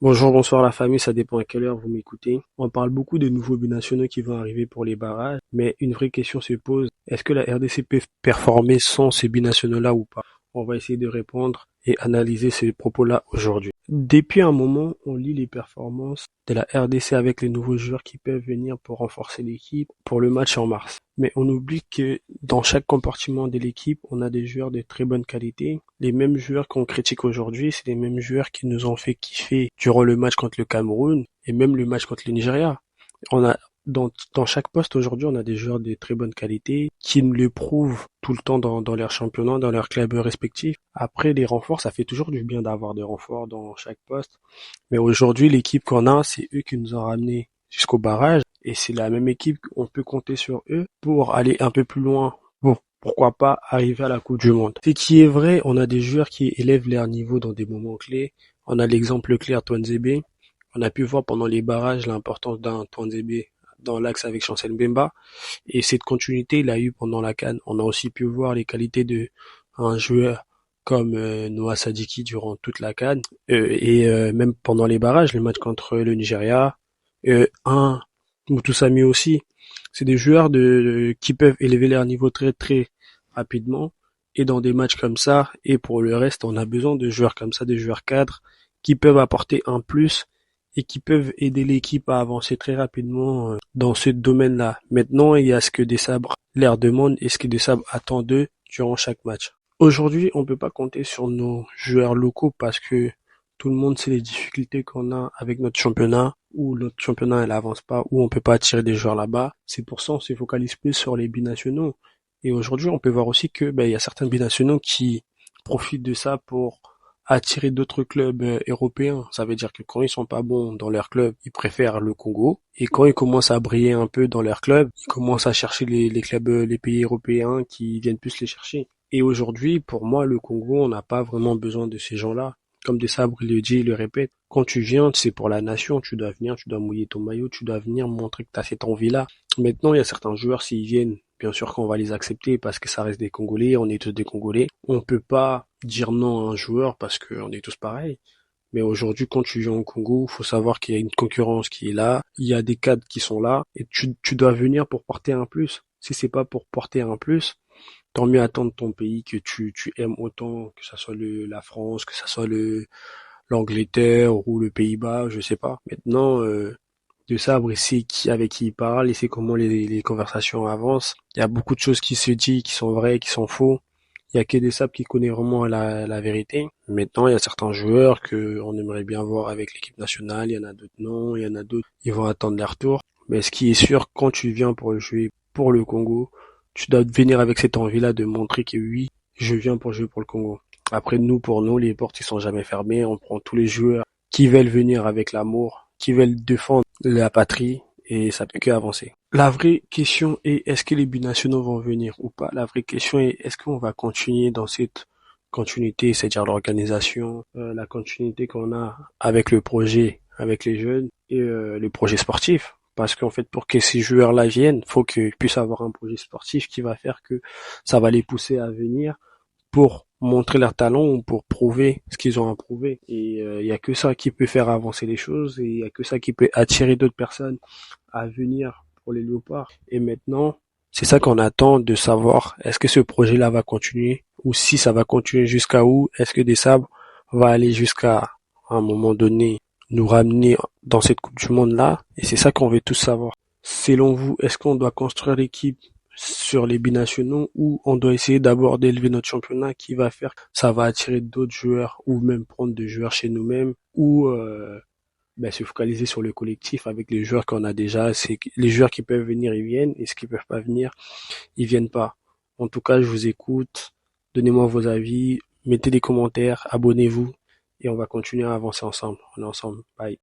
Bonjour, bonsoir la famille, ça dépend à quelle heure vous m'écoutez. On parle beaucoup des nouveaux binationaux qui vont arriver pour les barrages, mais une vraie question se pose, est-ce que la RDC peut performer sans ces binationaux-là ou pas? On va essayer de répondre et analyser ces propos-là aujourd'hui. Depuis un moment, on lit les performances de la RDC avec les nouveaux joueurs qui peuvent venir pour renforcer l'équipe pour le match en mars. Mais on oublie que dans chaque compartiment de l'équipe, on a des joueurs de très bonne qualité. Les mêmes joueurs qu'on critique aujourd'hui, c'est les mêmes joueurs qui nous ont fait kiffer durant le match contre le Cameroun et même le match contre le Nigeria. On a dans chaque poste aujourd'hui, on a des joueurs de très bonne qualité qui nous le prouvent tout le temps dans leur championnat, dans leurs clubs respectifs. Après, les renforts, ça fait toujours du bien d'avoir des renforts dans chaque poste. Mais aujourd'hui, l'équipe qu'on a, c'est eux qui nous ont ramenés jusqu'au barrage. Et c'est la même équipe qu'on peut compter sur eux pour aller un peu plus loin. Bon, pourquoi pas arriver à la Coupe du Monde. Ce qui est vrai, on a des joueurs qui élèvent leur niveau dans des moments clés. On a l'exemple clair Touanzebe. On a pu voir pendant les barrages l'importance d'un Touanzebe dans l'axe avec Chancel Mbemba. Et cette continuité, il a eu pendant la CAN. On a aussi pu voir les qualités de un joueur comme Noah Sadiki durant toute la CAN. Même pendant les barrages, le match contre le Nigeria. Un Mutusami aussi. C'est des joueurs qui peuvent élever leur niveau très très rapidement. Et dans des matchs comme ça, et pour le reste, on a besoin de joueurs comme ça, des joueurs cadres, qui peuvent apporter un plus et qui peuvent aider l'équipe à avancer très rapidement dans ce domaine-là. Maintenant, il y a ce que des sabres leur demandent et ce que des sabres attendent d'eux durant chaque match. Aujourd'hui, on peut pas compter sur nos joueurs locaux parce que tout le monde sait les difficultés qu'on a avec notre championnat, où notre championnat elle avance pas, où on peut pas attirer des joueurs là-bas. C'est pour ça qu'on se focalise plus sur les binationaux. Et aujourd'hui, on peut voir aussi que il y a certains binationaux qui profitent de ça pour attirer d'autres clubs européens. Ça veut dire que quand ils sont pas bons dans leur club, ils préfèrent le Congo. Et quand ils commencent à briller un peu dans leur club, ils commencent à chercher les clubs, les pays européens qui viennent plus les chercher. Et aujourd'hui, pour moi, le Congo, on n'a pas vraiment besoin de ces gens-là. Comme des sabres, il le dit, il le répète. Quand tu viens, c'est pour la nation, tu dois venir, tu dois mouiller ton maillot, tu dois venir montrer que tu as cette envie-là. Maintenant, il y a certains joueurs, s'ils viennent, bien sûr qu'on va les accepter parce que ça reste des Congolais, on est tous des Congolais. On peut pas dire non à un joueur parce qu'on est tous pareils. Mais aujourd'hui, quand tu viens au Congo, faut savoir qu'il y a une concurrence qui est là, il y a des cadres qui sont là, et tu dois venir pour porter un plus. Si c'est pas pour porter un plus, tant mieux attendre ton pays que tu aimes autant, que ça soit la France, que ça soit l'Angleterre ou le Pays-Bas, je sais pas. Maintenant, de Sabre, il sait avec qui il parle, il sait comment les conversations avancent. Il y a beaucoup de choses qui se disent, qui sont vraies, qui sont faux. Il y a que des Sabres qui connaissent vraiment la vérité. Maintenant, il y a certains joueurs que on aimerait bien voir avec l'équipe nationale. Il y en a d'autres non, il y en a d'autres, ils vont attendre leur tour. Mais ce qui est sûr, quand tu viens pour jouer pour le Congo, tu dois venir avec cette envie-là de montrer que oui, je viens pour jouer pour le Congo. Après, pour nous, les portes, ils sont jamais fermées. On prend tous les joueurs qui veulent venir avec l'amour, qui veulent défendre la patrie, et ça peut que avancer. La vraie question est, est-ce que les binationaux vont venir ou pas? La vraie question est, est-ce qu'on va continuer dans cette continuité, c'est-à-dire l'organisation, la continuité qu'on a avec le projet, avec les jeunes et le projet sportif? Parce qu'en fait, pour que ces joueurs-là viennent, faut qu'ils puissent avoir un projet sportif qui va faire que ça va les pousser à venir pour montrer leur talent ou pour prouver ce qu'ils ont à prouver. Et il y a que ça qui peut faire avancer les choses et il y a que ça qui peut attirer d'autres personnes à venir pour les léopards. Et maintenant, c'est ça qu'on attend de savoir, est-ce que ce projet-là va continuer ou si ça va continuer jusqu'à où? Est-ce que des sabres va aller jusqu'à un moment donné nous ramener dans cette Coupe du Monde-là? Et c'est ça qu'on veut tous savoir. Selon vous, est-ce qu'on doit construire l'équipe sur les binationaux ou on doit essayer d'abord d'élever notre championnat qui va faire que ça va attirer d'autres joueurs ou même prendre des joueurs chez nous-mêmes ou se focaliser sur le collectif avec les joueurs qu'on a déjà. C'est les joueurs qui peuvent venir, ils viennent et ceux qui peuvent pas venir, ils viennent pas. En tout cas, je vous écoute. Donnez-moi vos avis, mettez des commentaires, abonnez-vous et on va continuer à avancer ensemble. On est ensemble. Bye.